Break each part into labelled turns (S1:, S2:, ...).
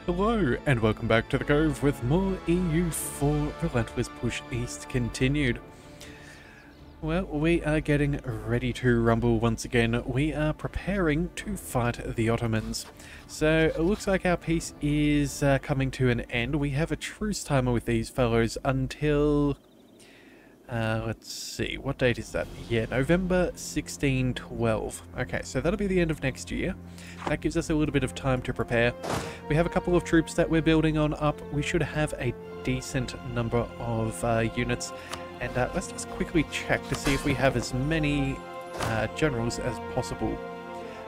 S1: Hello, and welcome back to the Cove with more EU4 Relentless Push East continued. Well, we are getting ready to rumble once again. We are preparing to fight the Ottomans. So, it looks like our peace is coming to an end. We have a truce timer with these fellows until... let's see, what date is that? Yeah, November 1612. Okay, so that'll be the end of next year. That gives us a little bit of time to prepare. We have a couple of troops that we're building on up. We should have a decent number of units. And let's just quickly check to see if we have as many generals as possible.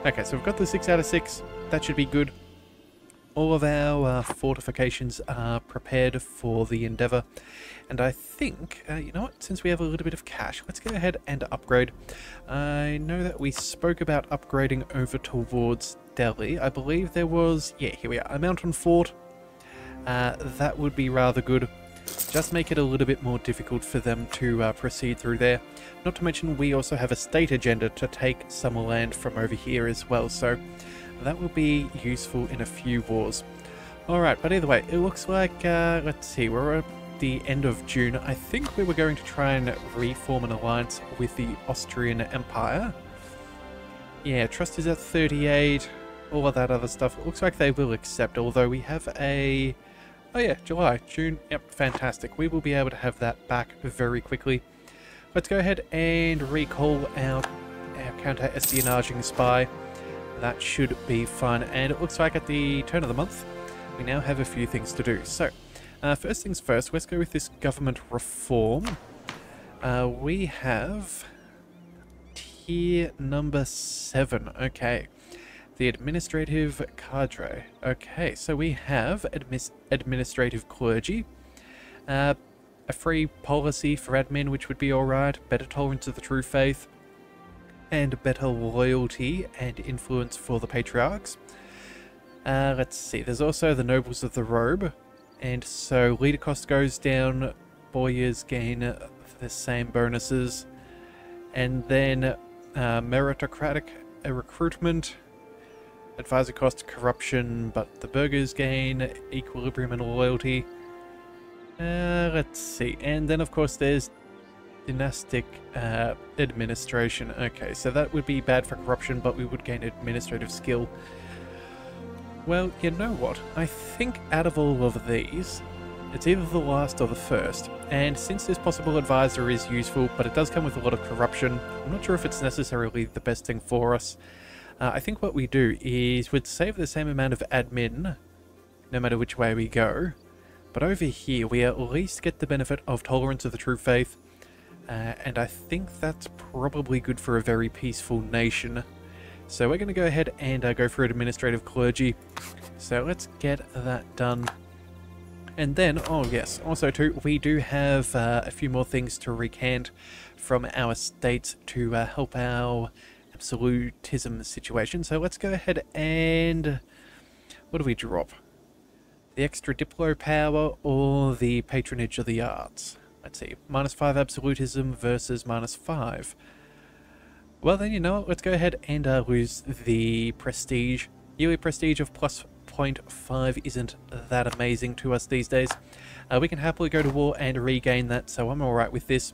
S1: Okay, so we've got the 6 out of 6. That should be good. All of our fortifications are prepared for the endeavour. And I think, you know what, since we have a little bit of cash, let's go ahead and upgrade. I know that we spoke about upgrading over towards Delhi. I believe there was, yeah, here we are, a mountain fort. That would be rather good. Just make it a little bit more difficult for them to proceed through there. Not to mention, we also have a state agenda to take some land from over here as well, so that will be useful in a few wars. Alright, but either way, it looks like, let's see, we're at the end of June. I think we were going to try and reform an alliance with the Austrian Empire. Yeah, trust is at 38, all of that other stuff. It looks like they will accept, although we have a... Oh yeah, July, June, yep, fantastic. We will be able to have that back very quickly. Let's go ahead and recall our counter-espionaging spy. That should be fun, and it looks like at the turn of the month, we now have a few things to do. So, first things first, let's go with this government reform. We have tier number 7, okay. The administrative cadre. Okay, so we have administrative clergy, a free policy for admin, which would be alright, better tolerance of the true faith, and better loyalty and influence for the patriarchs. Let's see, there's also the nobles of the robe, and so leader cost goes down, boyars gain the same bonuses, and then meritocratic recruitment, advisor cost corruption, but the burghers gain equilibrium and loyalty. Let's see, and then of course there's dynastic administration. Okay, so that would be bad for corruption, but we would gain administrative skill. Well, you know what? I think out of all of these, it's either the last or the first. And since this possible advisor is useful, but it does come with a lot of corruption, I'm not sure if it's necessarily the best thing for us. I think what we do is we'd save the same amount of admin, no matter which way we go. But over here, we at least get the benefit of tolerance of the true faith. And I think that's probably good for a very peaceful nation. So we're going to go ahead and go for administrative clergy. So let's get that done. And then, oh yes, also too, we do have a few more things to recant from our states to help our absolutism situation. So let's go ahead and... what do we drop? The extra diplo power or the patronage of the arts? Let's see, -5 absolutism versus -5. Well then, you know what, let's go ahead and lose the prestige. Yearly prestige of plus 0.5 isn't that amazing to us these days. We can happily go to war and regain that, so I'm alright with this.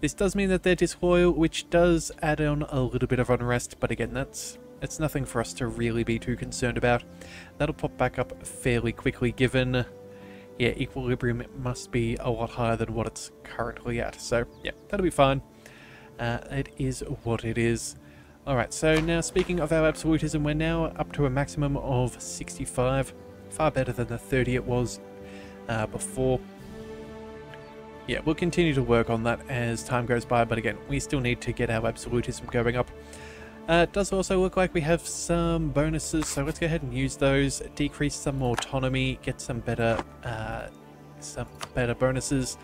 S1: This does mean that they're disloyal, which does add on a little bit of unrest, but again, it's nothing for us to really be too concerned about. That'll pop back up fairly quickly given... yeah, equilibrium must be a lot higher than what it's currently at. So, yeah, that'll be fine. It is what it is. Alright, so now speaking of our absolutism, we're now up to a maximum of 65. Far better than the 30 it was before. Yeah, we'll continue to work on that as time goes by, but again, we still need to get our absolutism going up. It does also look like we have some bonuses, so let's go ahead and use those. Decrease some autonomy, get some better bonuses.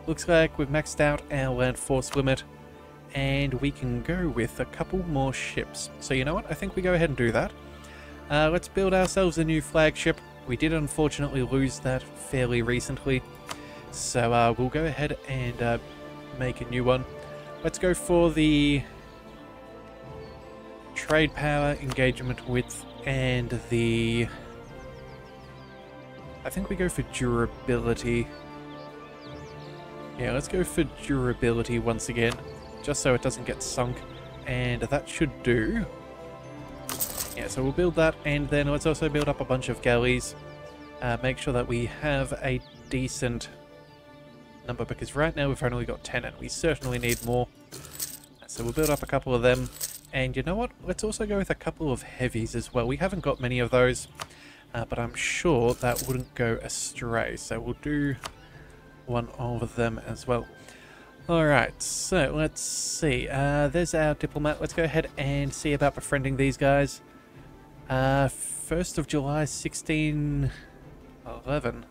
S1: Looks like we've maxed out our land force limit, and we can go with a couple more ships. So you know what? I think we go ahead and do that. Let's build ourselves a new flagship. We did unfortunately lose that fairly recently, so we'll go ahead and make a new one. Let's go for the trade power, engagement width, and the I think we go for durability. Yeah, let's go for durability once again, just so it doesn't get sunk, and that should do. Yeah, so we'll build that, and then let's also build up a bunch of galleys. Make sure that we have a decent number, because right now we've only got 10 and we certainly need more. So we'll build up a couple of them, and you know what? Let's also go with a couple of heavies as well. We haven't got many of those, but I'm sure that wouldn't go astray, so we'll do one of them as well. Alright, so let's see. There's our diplomat. Let's go ahead and see about befriending these guys. 1st of July 1611.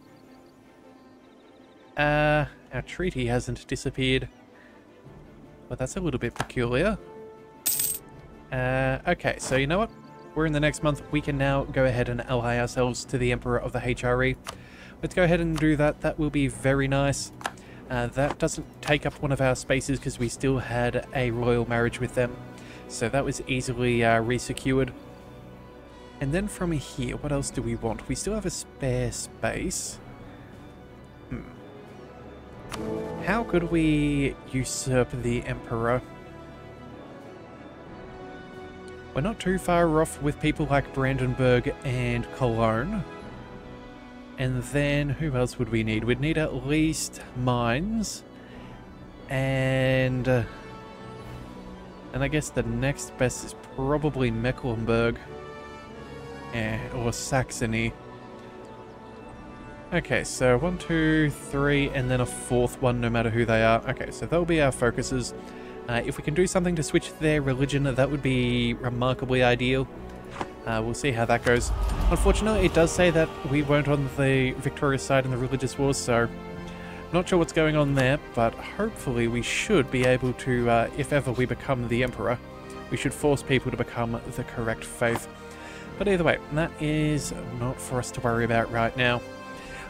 S1: Our treaty hasn't disappeared. Well, that's a little bit peculiar. Okay, so you know what? We're in the next month. We can now go ahead and ally ourselves to the Emperor of the HRE. Let's go ahead and do that. That will be very nice. That doesn't take up one of our spaces because we still had a royal marriage with them. So that was easily resecured. And then from here, what else do we want? We still have a spare space. How could we usurp the Emperor? We're not too far off with people like Brandenburg and Cologne. And then, who else would we need? We'd need at least mines. And I guess the next best is probably Mecklenburg. Or Saxony. Okay, so 1, 2, 3, and then a 4th one, no matter who they are. Okay, so they'll be our focuses. If we can do something to switch their religion, that would be remarkably ideal. We'll see how that goes. Unfortunately, it does say that we weren't on the victorious side in the religious wars, so not sure what's going on there, but hopefully we should be able to, if ever we become the Emperor, we should force people to become the correct faith. But either way, that is not for us to worry about right now.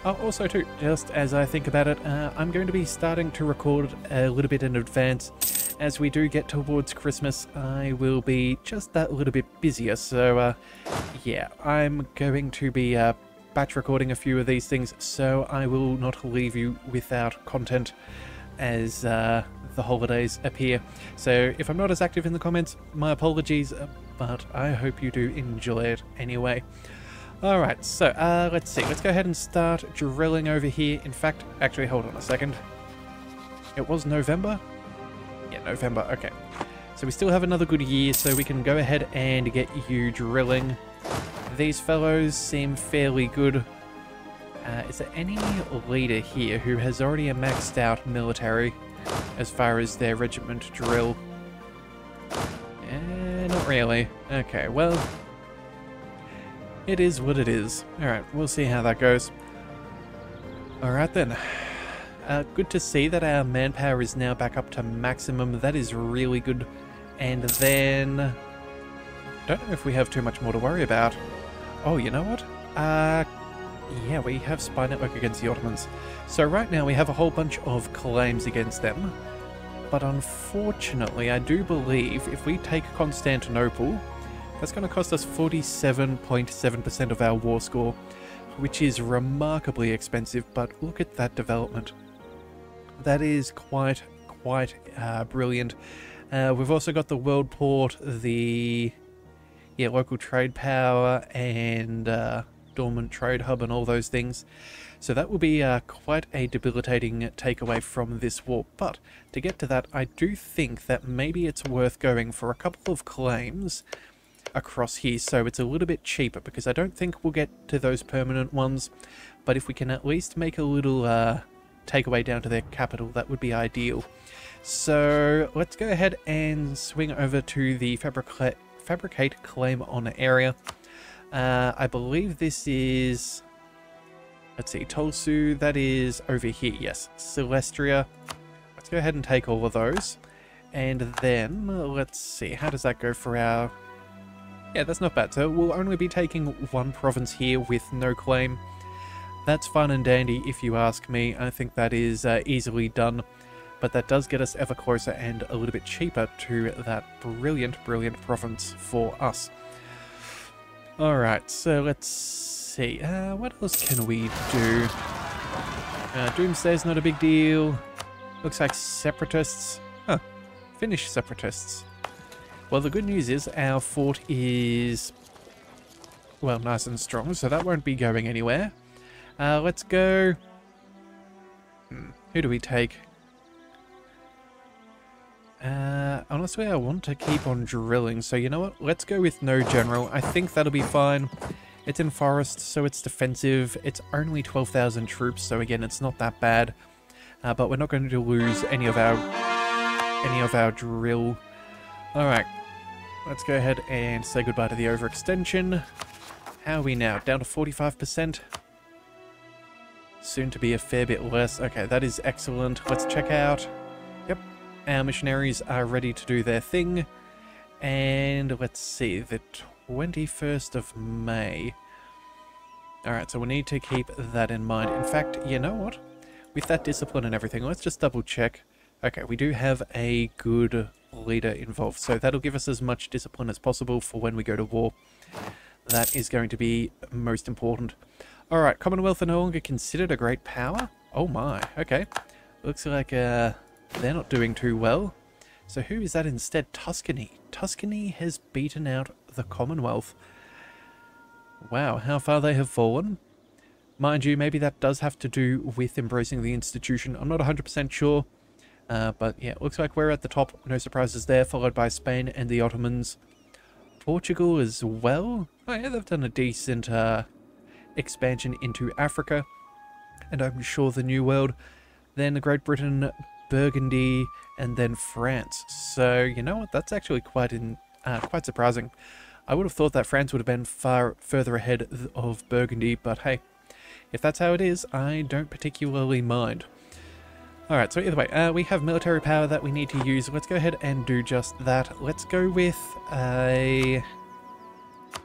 S1: Also too, just as I think about it, I'm going to be starting to record a little bit in advance. As we do get towards Christmas, I will be just that little bit busier, so yeah, I'm going to be batch recording a few of these things, so I will not leave you without content as the holidays appear. So if I'm not as active in the comments, my apologies, but I hope you do enjoy it anyway. Alright, so let's see. Let's go ahead and start drilling over here. In fact, actually, hold on a second. It was November? Yeah, November. Okay. So we still have another good year, so we can go ahead and get you drilling. These fellows seem fairly good. Is there any leader here who has already a maxed out military as far as their regiment drill? Not really. Okay, well, it is what it is. Alright, we'll see how that goes. Alright then. Good to see that our manpower is now back up to maximum. That is really good. And then, don't know if we have too much more to worry about. Oh, you know what? Yeah, we have spy network against the Ottomans. So right now we have a whole bunch of claims against them. But unfortunately, I do believe if we take Constantinople, that's going to cost us 47.7% of our war score, which is remarkably expensive, but look at that development. That is quite brilliant. We've also got the world port, the local trade power, and dormant trade hub and all those things. So that will be quite a debilitating takeaway from this war. But to get to that, I do think that maybe it's worth going for a couple of claims across here, so it's a little bit cheaper, because I don't think we'll get to those permanent ones, but if we can at least make a little takeaway down to their capital, that would be ideal. So let's go ahead and swing over to the fabricate claim on area. I believe this is, let's see, Tolsu, that is over here, yes, Celestria. Let's go ahead and take all of those, and then let's see, how does that go for our... Yeah, that's not bad. So we'll only be taking one province here with no claim. That's fun and dandy if you ask me. I think that is easily done. But that does get us ever closer and a little bit cheaper to that brilliant province for us. Alright, so let's see. What else can we do? Doomsday's not a big deal. Looks like separatists. Huh. Finnish separatists. Well, the good news is our fort is, well, nice and strong, so that won't be going anywhere. Let's go... Who do we take? Honestly, I want to keep on drilling, so you know what? Let's go with no general. I think that'll be fine. It's in forest, so it's defensive. It's only 12,000 troops, so again, it's not that bad. But we're not going to lose any of our drill. Alright, let's go ahead and say goodbye to the overextension. How are we now? Down to 45%? Soon to be a fair bit less. Okay, that is excellent. Let's check out. Yep, our missionaries are ready to do their thing. And let's see, the 21st of May. Alright, so we need to keep that in mind. In fact, you know what? With that discipline and everything, let's just double check. Okay, we do have a good leader involved, so that'll give us as much discipline as possible for when we go to war. That is going to be most important. Alright, Commonwealth are no longer considered a great power? Oh my, okay. Looks like they're not doing too well. So who is that instead? Tuscany. Tuscany has beaten out the Commonwealth. Wow, how far they have fallen. Mind you, maybe that does have to do with embracing the institution. I'm not 100% sure. But yeah, looks like we're at the top. No surprises there, followed by Spain and the Ottomans. Portugal as well. Oh yeah, they've done a decent expansion into Africa. And I'm sure the New World. Then Great Britain, Burgundy, and then France. So, you know what? That's actually quite surprising. I would have thought that France would have been far further ahead of Burgundy, but hey, if that's how it is, I don't particularly mind. Alright, so either way, we have military power that we need to use. Let's go ahead and do just that. Let's go with a...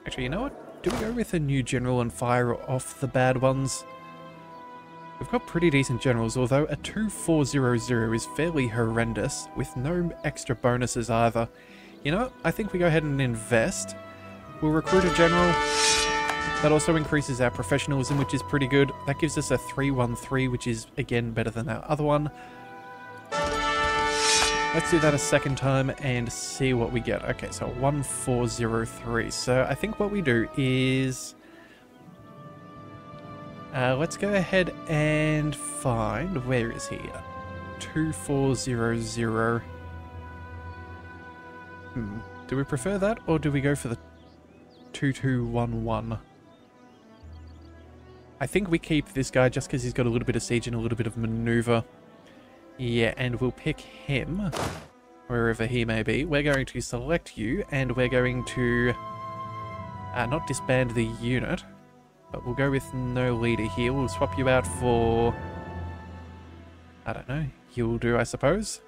S1: Actually, you know what? Do we go with a new general and fire off the bad ones? We've got pretty decent generals, although a 2400 is fairly horrendous, with no extra bonuses either. You know what? I think we go ahead and invest. We'll recruit a general. That also increases our professionalism, which is pretty good. That gives us a 313, which is, again, better than our other one. Let's do that a second time and see what we get. Okay, so 1403. So I think what we do is... let's go ahead and find... Where is he? 2400. Do we prefer that, or do we go for the 2211? I think we keep this guy just because he's got a little bit of siege and a little bit of maneuver. Yeah, and we'll pick him, wherever he may be. We're going to select you, and we're going to not disband the unit, but we'll go with no leader here. We'll swap you out for, I don't know, you'll do, I suppose.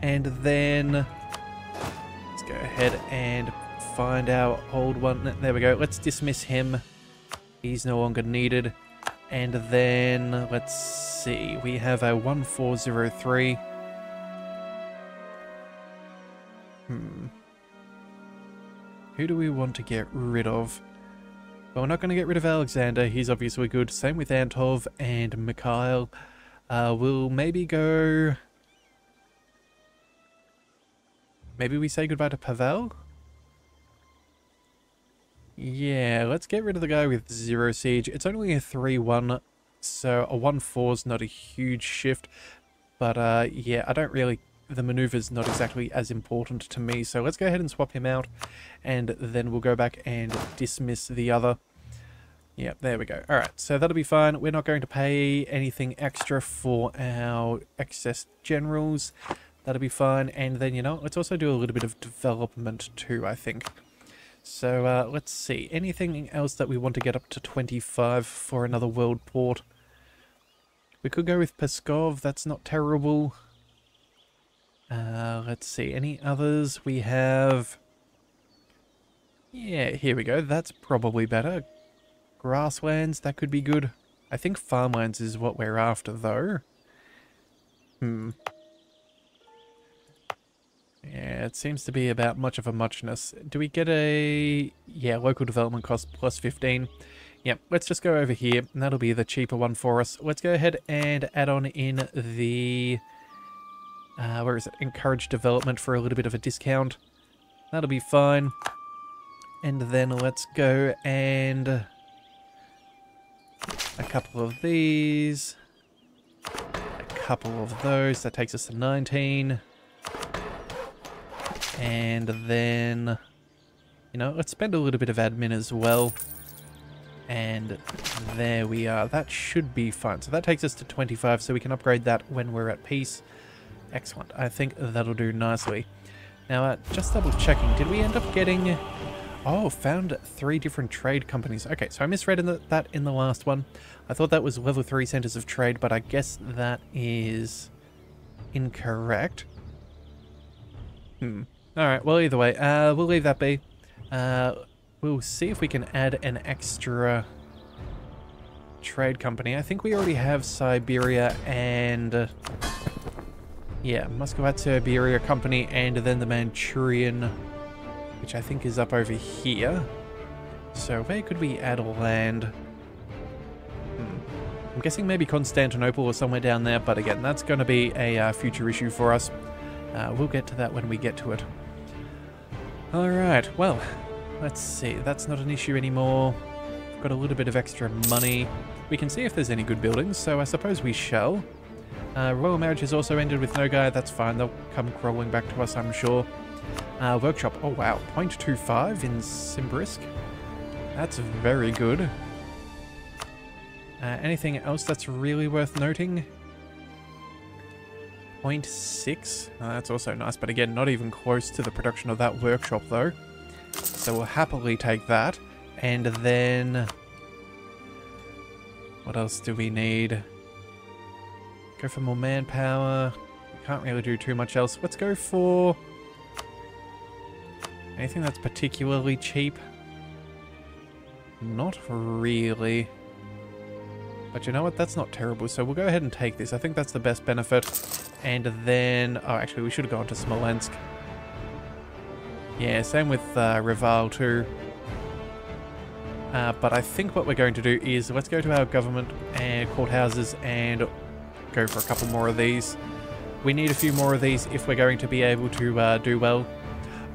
S1: And then let's go ahead and find our old one. There we go. Let's dismiss him. He's no longer needed. And then, let's see, we have a 1403. Who do we want to get rid of? Well, we're not going to get rid of Alexander. He's obviously good. Same with Antov and Mikhail. We'll maybe go... Maybe we say goodbye to Pavel? Yeah, let's get rid of the guy with 0 siege. It's only a 3-1, so a 1-4 is not a huge shift. But yeah, I don't really... The maneuver's not exactly as important to me, so let's go ahead and swap him out. And then we'll go back and dismiss the other. Yep, there we go. Alright, so that'll be fine. We're not going to pay anything extra for our excess generals. That'll be fine. And then, you know, let's also do a little bit of development too, I think. So, let's see. Anything else that we want to get up to 25 for another world port? We could go with Peskov. That's not terrible. Let's see. Any others? We have... Yeah, here we go. That's probably better. Grasslands, that could be good. I think farmlands is what we're after, though. Yeah, it seems to be about much of a muchness. Do we get a... Yeah, local development cost plus 15. Yep, let's just go over here, and that'll be the cheaper one for us. Let's go ahead and add on in the... where is it? Encourage development for a little bit of a discount. That'll be fine. And then let's go and... a couple of these. A couple of those. That takes us to 19. And then... you know, let's spend a little bit of admin as well. And there we are. That should be fine. So that takes us to 25, so we can upgrade that when we're at peace. Excellent. I think that'll do nicely. Now, just double checking. Did we end up getting... oh, found 3 different trade companies. Okay, so I misread that in the last one. I thought that was level 3 centers of trade, but I guess that is incorrect. Alright, well, either way, we'll leave that be. We'll see if we can add an extra trade company. I think we already have Siberia and... yeah, Muscovite Siberia Company, and then the Manchurian, which I think is up over here. So where could we add land? I'm guessing maybe Constantinople or somewhere down there, but again, that's going to be a future issue for us. We'll get to that when we get to it. Alright, well, let's see. That's not an issue anymore. We've got a little bit of extra money. We can see if there's any good buildings, so I suppose we shall. Royal marriage has also ended with no guy. That's fine. They'll come crawling back to us, I'm sure. Workshop. Oh, wow. 0.25 in Simbrisk. That's very good. Anything else that's really worth noting? 0.6. That's also nice, but again, not even close to the production of that workshop, though. So we'll happily take that. And then... what else do we need? Go for more manpower. Can't really do too much else. Let's go for... anything that's particularly cheap. Not really. But you know what? That's not terrible. So we'll go ahead and take this. I think that's the best benefit. And then... oh, actually, we should have gone to Smolensk. Yeah, same with Reval too. But I think what we're going to do is let's go to our government and courthouses and go for a couple more of these. We need a few more of these if we're going to be able to do well.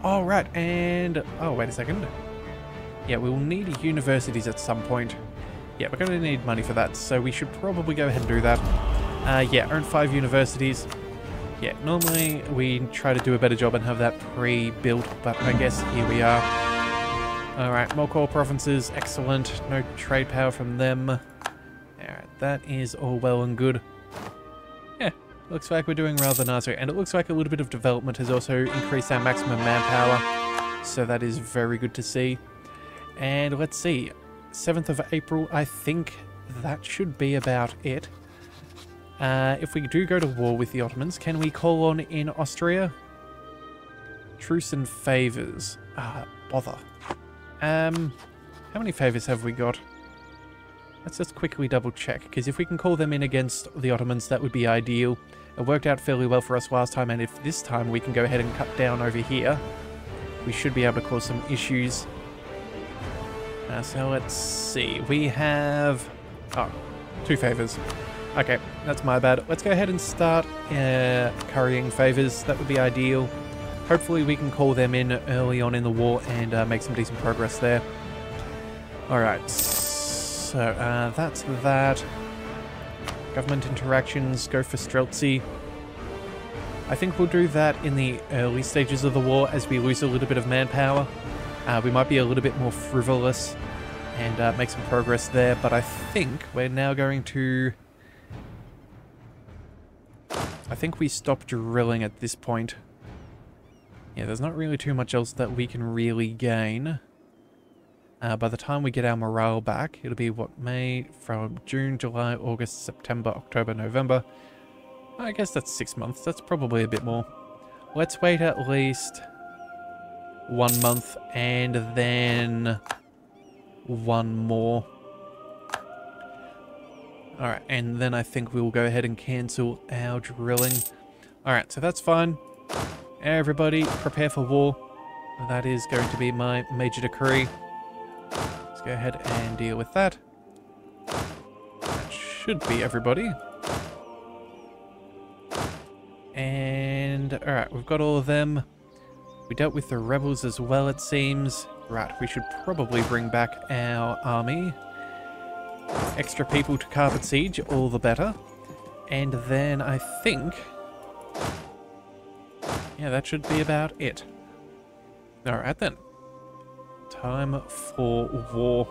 S1: Oh, right, and... oh, wait a second. Yeah, we will need universities at some point. Yeah, we're going to need money for that, so we should probably go ahead and do that. Yeah, earn 5 universities. Yeah, normally we try to do a better job and have that pre-built, but I guess here we are. Alright, more core provinces, excellent. No trade power from them. Alright, that is all well and good. Yeah, looks like we're doing rather nicely, and it looks like a little bit of development has also increased our maximum manpower, so that is very good to see. And let's see, 7th of April, I think that should be about it. If we do go to war with the Ottomans, can we call on in Austria? Truce and favours. Bother. How many favours have we got? Let's just quickly double check, because if we can call them in against the Ottomans, that would be ideal. It worked out fairly well for us last time, and if this time we can go ahead and cut down over here, we should be able to cause some issues. So let's see. We have... oh, 2 favours. Okay, that's my bad. Let's go ahead and start currying favours. That would be ideal. Hopefully we can call them in early on in the war and make some decent progress there. Alright, so that's that. Government interactions, go for Streltsy. I think we'll do that in the early stages of the war as we lose a little bit of manpower. We might be a little bit more frivolous and make some progress there, but I think we're now going to... I think we stop drilling at this point. Yeah, there's not really too much else that we can really gain. By the time we get our morale back, it'll be, what, May, from June, July, August, September, October, November. I guess that's 6 months. That's probably a bit more. Let's wait at least 1 month and then 1 more. Alright, and then I think we'll go ahead and cancel our drilling. Alright, so that's fine. Everybody, prepare for war. That is going to be my major decree. Let's go ahead and deal with that. That should be everybody. And, alright, we've got all of them. We dealt with the rebels as well, it seems. Right, we should probably bring back our army. Extra people to carpet siege, all the better. And then I think... yeah, that should be about it. Alright then. Time for war.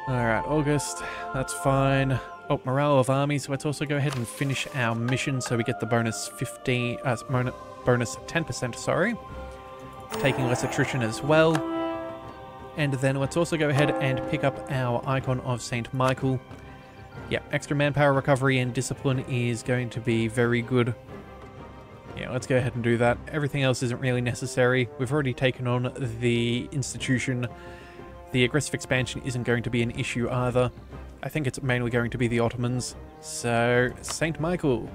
S1: Alright, August, that's fine. Oh, morale of armies. Let's also go ahead and finish our mission so we get the bonus 15, bonus 10%, sorry. Taking less attrition as well. And then let's also go ahead and pick up our icon of Saint Michael. Yeah, extra manpower recovery and discipline is going to be very good. Yeah, let's go ahead and do that. Everything else isn't really necessary. We've already taken on the institution. The aggressive expansion isn't going to be an issue either. I think it's mainly going to be the Ottomans. So, Saint Michael,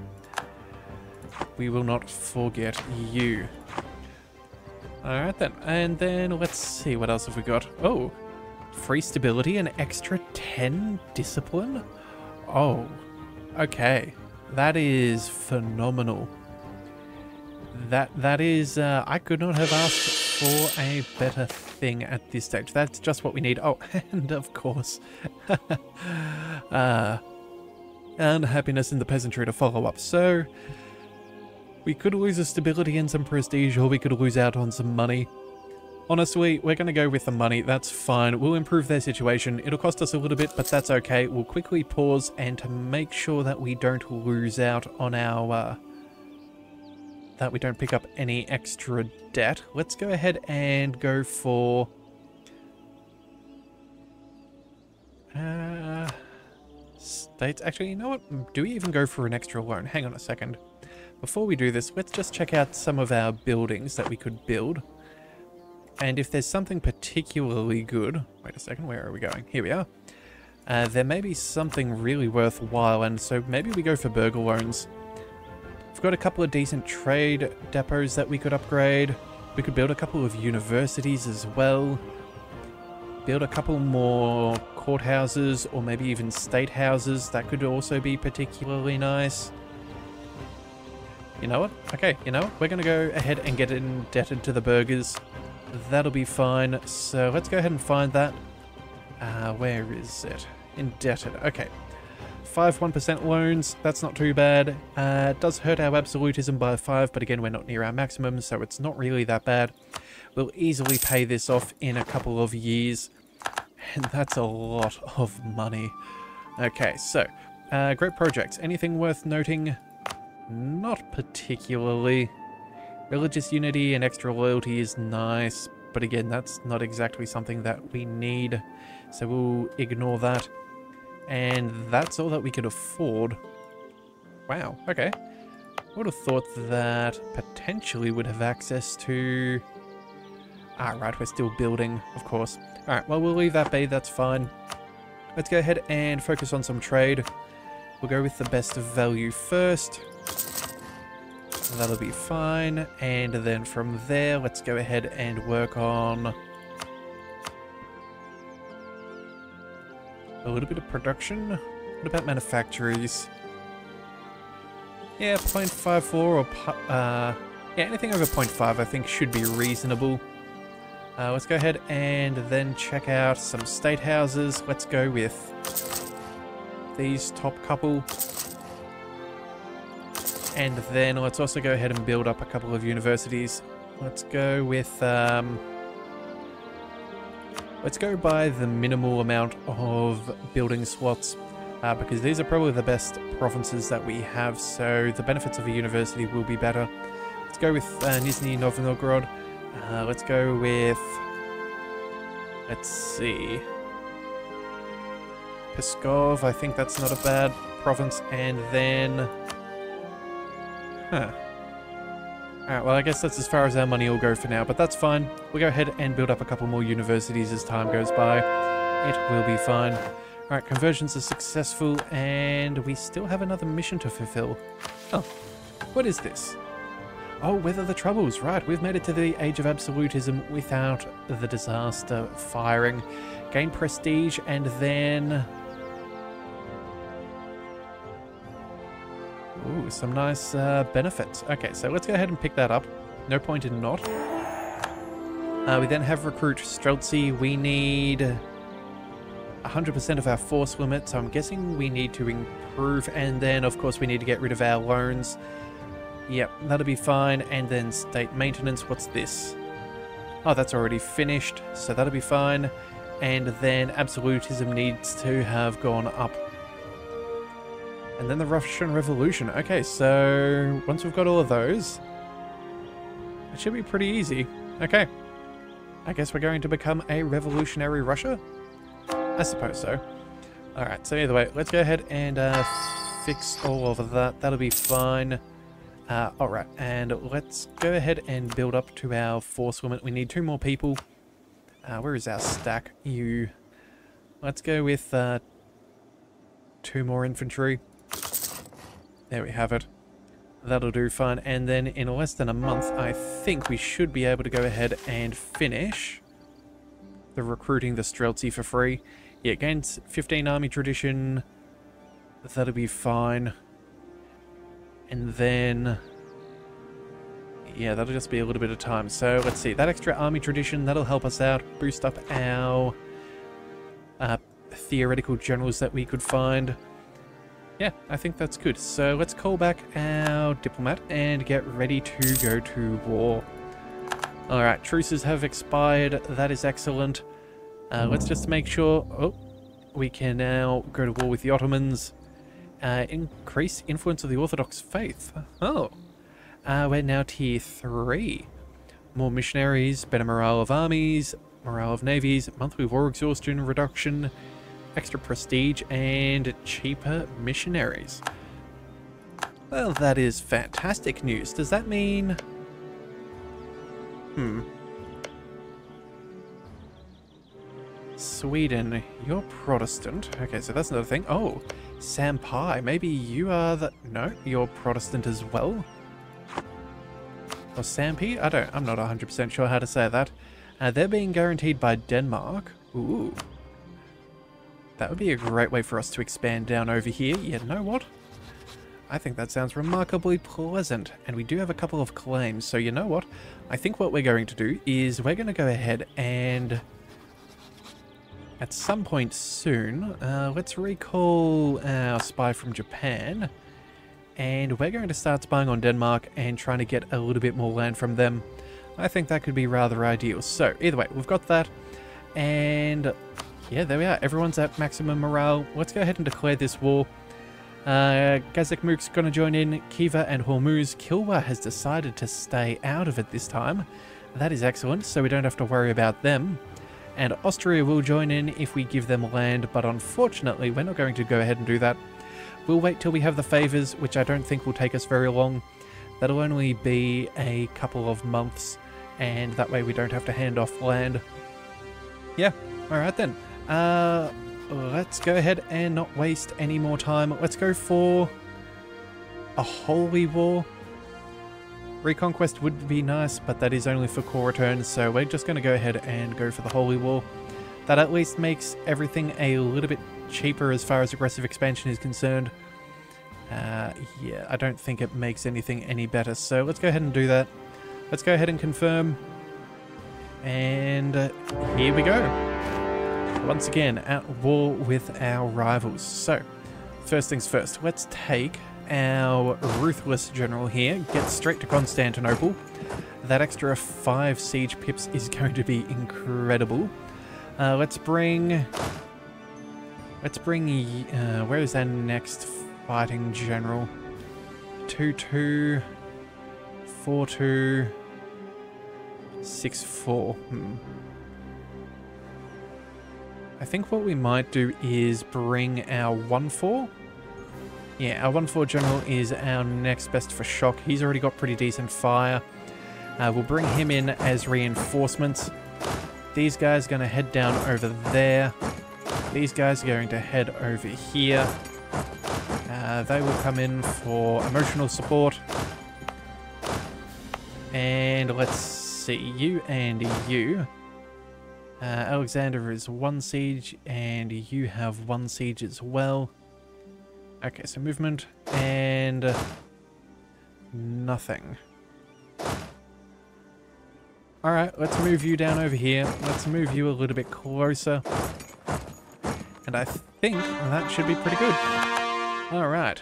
S1: we will not forget you. Alright then, and then let's see, what else have we got? Oh, free stability and extra 10 discipline? Oh, okay. That is phenomenal. That is, I could not have asked for a better thing at this stage. That's just what we need. Oh, and of course, unhappiness in the peasantry to follow up. So, we could lose a stability and some prestige, or we could lose out on some money. Honestly, we're going to go with the money. That's fine. We'll improve their situation. It'll cost us a little bit, but that's okay. We'll quickly pause, and to make sure that we don't lose out on our... that we don't pick up any extra debt, let's go ahead and go for... states. Actually, you know what? Do we even go for an extra loan? Hang on a second. Before we do this, let's just check out some of our buildings that we could build. And if there's something particularly good... wait a second, where are we going? Here we are. There may be something really worthwhile, and so maybe we go for burger loans. We've got a couple of decent trade depots that we could upgrade. We could build a couple of universities as well. Build a couple more courthouses, or maybe even state houses. That could also be particularly nice. You know what? Okay, you know what? We're going to go ahead and get indebted to the burgers. That'll be fine. So let's go ahead and find that. Where is it? Indebted. Okay. 1% loans. That's not too bad. It does hurt our absolutism by 5, but again, we're not near our maximum, so it's not really that bad. We'll easily pay this off in a couple of years. And that's a lot of money. Okay, so, great projects. Anything worth noting? Not particularly. Religious unity and extra loyalty is nice, but again, that's not exactly something that we need, so we'll ignore that. And that's all that we could afford. Wow, okay. I would have thought that potentially would have access to... ah, right, we're still building, of course. Alright, well, we'll leave that be, that's fine. Let's go ahead and focus on some trade. We'll go with the best value first. That'll be fine. And then from there, let's go ahead and work on a little bit of production. What about manufactories? Yeah, 0.54 or... yeah, anything over 0.5 I think should be reasonable. Let's go ahead and then check out some state houses. Let's go with these top couple. And then let's also go ahead and build up a couple of universities. Let's go with... let's go by the minimal amount of building slots, because these are probably the best provinces that we have, so the benefits of a university will be better. Let's go with Nizhny Novgorod. Let's go with... let's see... Pskov, I think that's not a bad province, and then... huh. Alright, well I guess that's as far as our money will go for now, but that's fine. We'll go ahead and build up a couple more universities as time goes by. It will be fine. Alright, conversions are successful, and we still have another mission to fulfill. Oh, what is this? Oh, weather the troubles. Right, we've made it to the age of absolutism without the disaster firing. Gain prestige and then... Ooh, some nice benefits. Okay, so let's go ahead and pick that up. No point in not. We then have recruit Streltsy. We need 100% of our force limit, so I'm guessing we need to improve. And then, of course, we need to get rid of our loans. Yep, that'll be fine. And then state maintenance. What's this? Oh, that's already finished, so that'll be fine. And then absolutism needs to have gone up. And then the Russian Revolution. Okay, so once we've got all of those, it should be pretty easy. Okay. I guess we're going to become a revolutionary Russia? I suppose so. Alright, so either way, let's go ahead and fix all of that. That'll be fine. Alright, and let's go ahead and build up to our force limit. We need 2 more people. Where is our stack? Let's go with 2 more infantry. There we have it. That'll do fine. And then in less than a month, I think we should be able to go ahead and finish the recruiting the Streltsy for free. Yeah, gains 15 army tradition. That'll be fine. And then... yeah, that'll just be a little bit of time. So let's see. That extra army tradition, that'll help us out. Boost up our theoretical generals that we could find. Yeah, I think that's good. So let's call back our diplomat and get ready to go to war. Alright, truces have expired. That is excellent. Let's just make sure... oh, we can now go to war with the Ottomans. Increase influence of the Orthodox faith. Oh. We're now tier 3. More missionaries, better morale of armies, morale of navies, monthly war exhaustion reduction, extra prestige, and cheaper missionaries. Well, that is fantastic news. Does that mean... Sweden, you're Protestant. Okay, so that's another thing. Oh, Sampai, maybe you are the... no, you're Protestant as well? Or Sampi? I'm not 100% sure how to say that. They're being guaranteed by Denmark. Ooh. That would be a great way for us to expand down over here. You know what? I think that sounds remarkably pleasant. And we do have a couple of claims. So you know what? I think what we're going to do is we're going to go ahead and... at some point soon, let's recall our spy from Japan. And we're going to start spying on Denmark and trying to get a little bit more land from them. I think that could be rather ideal. So either way, we've got that. And... yeah, there we are. Everyone's at maximum morale. Let's go ahead and declare this war. Gazakmuk's going to join in. Khiva and Hormuz. Kilwa has decided to stay out of it this time. That is excellent, so we don't have to worry about them. And Austria will join in if we give them land, but unfortunately, we're not going to go ahead and do that. We'll wait till we have the favors, which I don't think will take us very long. That'll only be a couple of months, and that way we don't have to hand off land. Yeah, alright then. Let's go ahead and not waste any more time. Let's go for a holy war. Reconquest would be nice, but that is only for core returns, so we're just going to go ahead and go for the holy war. That at least makes everything a little bit cheaper as far as aggressive expansion is concerned. Yeah, I don't think it makes anything any better, so let's go ahead and do that. Let's go ahead and confirm. And here we go. Once again, at war with our rivals. So, first things first, let's take our ruthless general here, get straight to Constantinople. That extra 5 siege pips is going to be incredible. Let's bring, where is our next fighting general? 2-2, 4-2, 6-4. I think what we might do is bring our 1-4. Yeah, our 1-4 general is our next best for shock. He's already got pretty decent fire. We'll bring him in as reinforcements. These guys are going to head down over there. These guys are going to head over here. They will come in for emotional support. And let's see, you and you. Alexander is 1 siege, and you have 1 siege as well. Okay, so movement, and nothing. Alright, let's move you down over here. Let's move you a little bit closer. And I think that should be pretty good. Alright.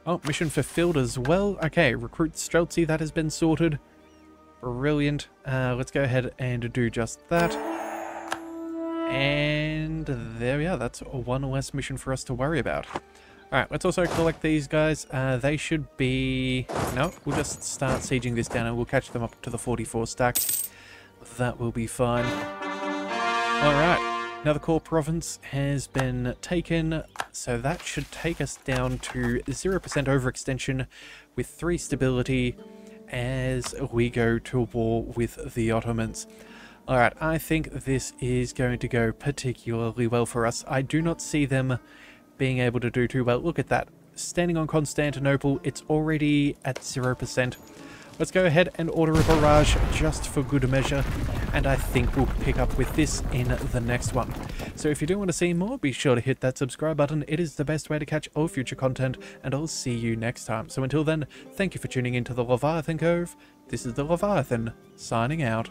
S1: Oh, mission fulfilled as well. Okay, recruit Streltsy, that has been sorted. Brilliant. Let's go ahead and do just that. And there we are. That's 1 less mission for us to worry about. Alright, let's also collect these guys. They should be... No, we'll just start sieging this down and we'll catch them up to the 44 stack. That will be fine. Alright. Now the core province has been taken, so that should take us down to 0% overextension with 3 stability as we go to war with the Ottomans. Alright, I think this is going to go particularly well for us. I do not see them being able to do too well. Look at that. Standing on Constantinople, it's already at 0%. Let's go ahead and order a barrage just for good measure, and I think we'll pick up with this in the next one. So if you do want to see more, be sure to hit that subscribe button. It is the best way to catch all future content, and I'll see you next time. So until then, thank you for tuning into the Leviathan Cove. This is the Leviathan, signing out.